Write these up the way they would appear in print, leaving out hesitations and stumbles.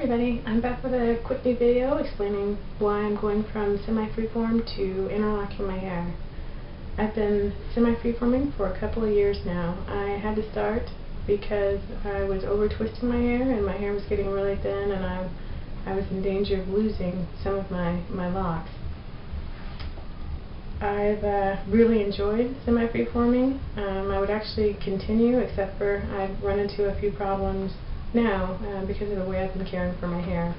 everybody, I'm back with a quick new video explaining why I'm going from semi-freeform to interlocking my hair. I've been semi-freeforming for a couple of years now. I had to start because I was over-twisting my hair and my hair was getting really thin and I was in danger of losing some of my locks. I've really enjoyed semi-freeforming. I would actually continue, except for I've run into a few problems now because of the way I've been caring for my hair.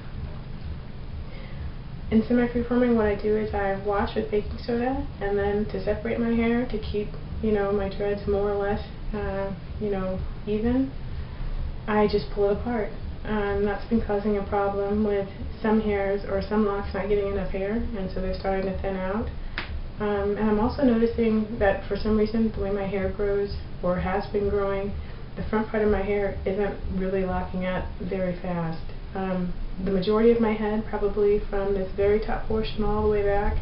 In semi-freeforming, what I do is I wash with baking soda, and then to separate my hair, to keep, my dreads more or less, even, I just pull it apart. That's been causing a problem with some hairs or some locks not getting enough hair, and so they're starting to thin out. And I'm also noticing that for some reason the way my hair grows, or has been growing, the front part of my hair isn't really locking up very fast. The majority of my head, probably from this very top portion all the way back,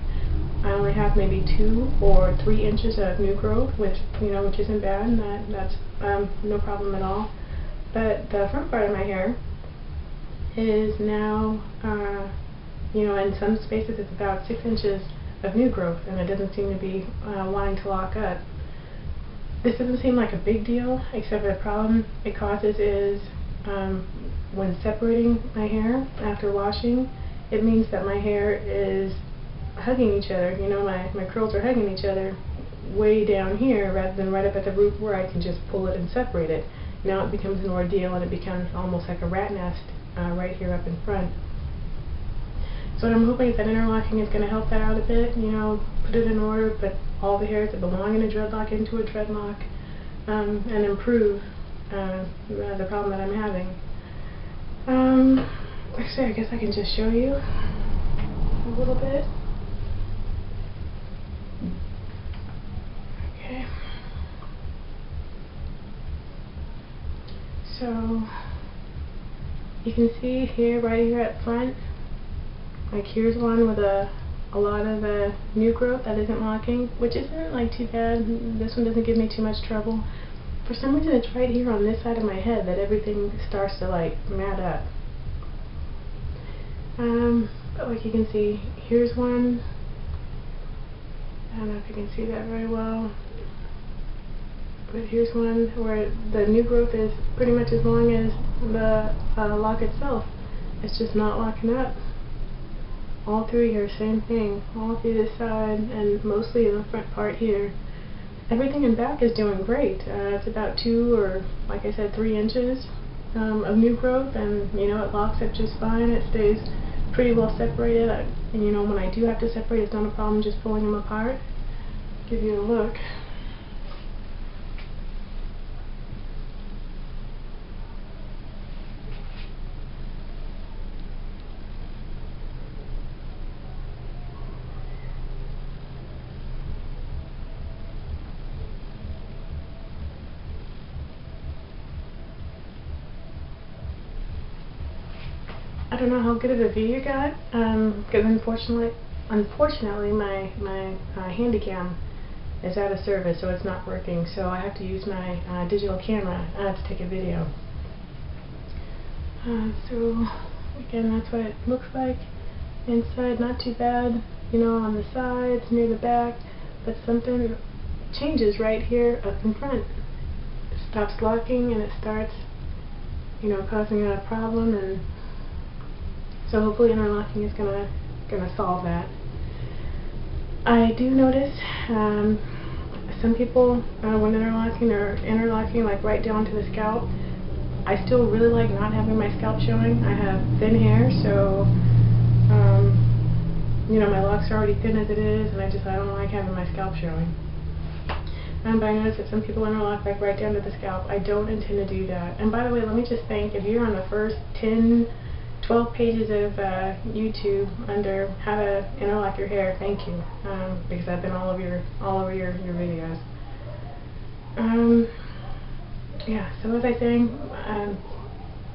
I only have maybe 2 or 3 inches of new growth, which isn't bad, and that's no problem at all. But the front part of my hair is now, in some spaces it's about 6 inches of new growth, and it doesn't seem to be wanting to lock up. This doesn't seem like a big deal, except the problem it causes is when separating my hair after washing, it means that my hair is hugging each other. My curls are hugging each other way down here rather than right up at the root where I can just pull it and separate it. Now it becomes an ordeal and it becomes almost like a rat nest right here up in front. So what I'm hoping is that interlocking is going to help that out a bit, put it in order, put all the hairs that belong in a dreadlock into a dreadlock, and improve the problem that I'm having. Actually, I guess I can just show you a little bit. Okay. So, you can see here, right here at front, like here's one with a lot of new growth that isn't locking, which isn't like too bad. This one doesn't give me too much trouble. For some reason it's right here on this side of my head that everything starts to like mat up. But like you can see, here's one. I don't know if you can see that very well. But here's one where the new growth is pretty much as long as the lock itself. It's just not locking up. All through here, same thing. All through this side and mostly in the front part here. Everything in back is doing great. It's about 2 or, like I said, 3 inches of new growth, and it locks up just fine. It stays pretty well separated. And when I do have to separate, it's not a problem just pulling them apart. Give you a look. I don't know how good of a view you got, because unfortunately my Handycam is out of service, so it's not working, so I have to use my digital camera to take a video. So again, that's what it looks like inside. Not too bad, on the sides, near the back, but something changes right here up in front. It stops locking and it starts, causing a problem, and so hopefully interlocking is gonna solve that. I do notice some people when interlocking are interlocking like right down to the scalp. I still really like not having my scalp showing. I have thin hair, so my locks are already thin as it is, and I don't like having my scalp showing. But I notice that some people interlock like right down to the scalp. I don't intend to do that. And by the way, let me just thank, if you're on the first 12 pages of YouTube under how to interlock your hair, thank you, because I've been all over your videos. Yeah, so as I was saying,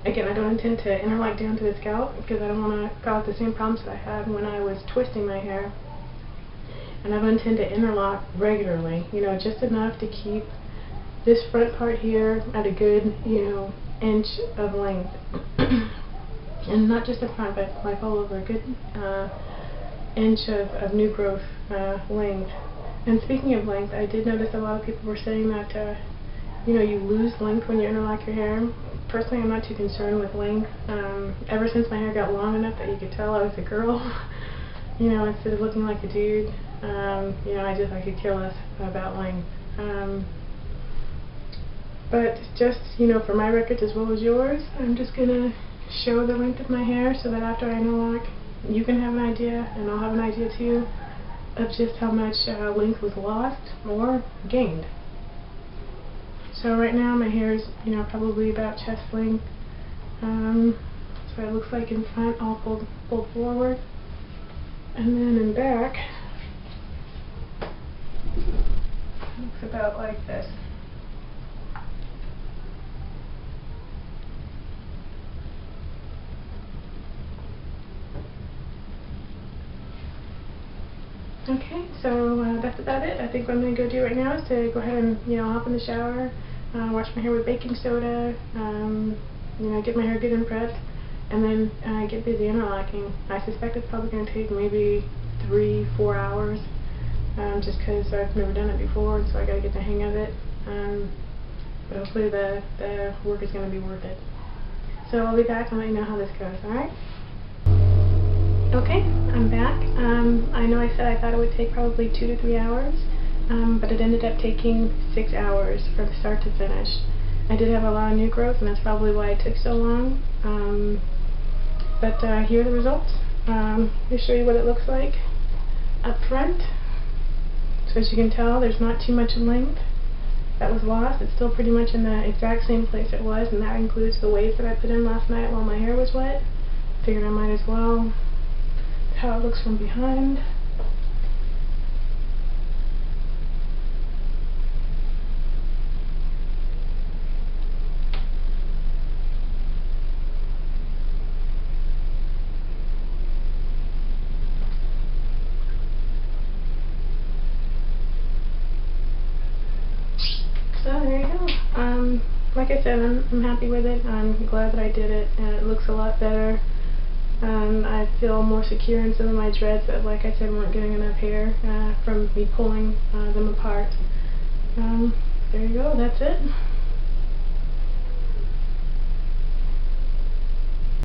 again, I don't intend to interlock down to the scalp because I don't want to cause the same problems that I had when I was twisting my hair. And I don't intend to interlock regularly, just enough to keep this front part here at a good, inch of length. and not just the front, but like all over, a good inch of new growth length. And speaking of length, I did notice a lot of people were saying that you know, you lose length when you interlock your hair. Personally, I'm not too concerned with length. Ever since my hair got long enough that you could tell I was a girl, you know, instead of looking like a dude, you know, I could care less about length. But just, you know, for my records as well as yours, I'm just going to show the length of my hair so that after I interlock, you can have an idea, and I'll have an idea too, of just how much length was lost or gained. So right now my hair is, you know, probably about chest length. So it looks like in front all pulled forward. And then in back, it looks about like this. Okay, so that's about it. I think what I'm going to go do right now is to go ahead and, you know, hop in the shower, wash my hair with baking soda, you know, get my hair good and prepped, and then get busy interlocking. I suspect it's probably going to take maybe 3-4 hours, just because I've never done it before, and so I got to get the hang of it. But hopefully the work is going to be worth it. So I'll be back and let you know how this goes, alright? Okay, I'm back. I know I said I thought it would take probably 2 to 3 hours, but it ended up taking 6 hours from start to finish. I did have a lot of new growth, and that's probably why it took so long. But here are the results. Let me show you what it looks like up front. So as you can tell, there's not too much length that was lost. It's still pretty much in the exact same place it was, and that includes the waves that I put in last night while my hair was wet. Figured I might as well. How it looks from behind. So there you go. Like I said, I'm happy with it. I'm glad that I did it, and it looks a lot better. I feel more secure in some of my dreads that, like I said, weren't getting enough hair from me pulling them apart. There you go, that's it.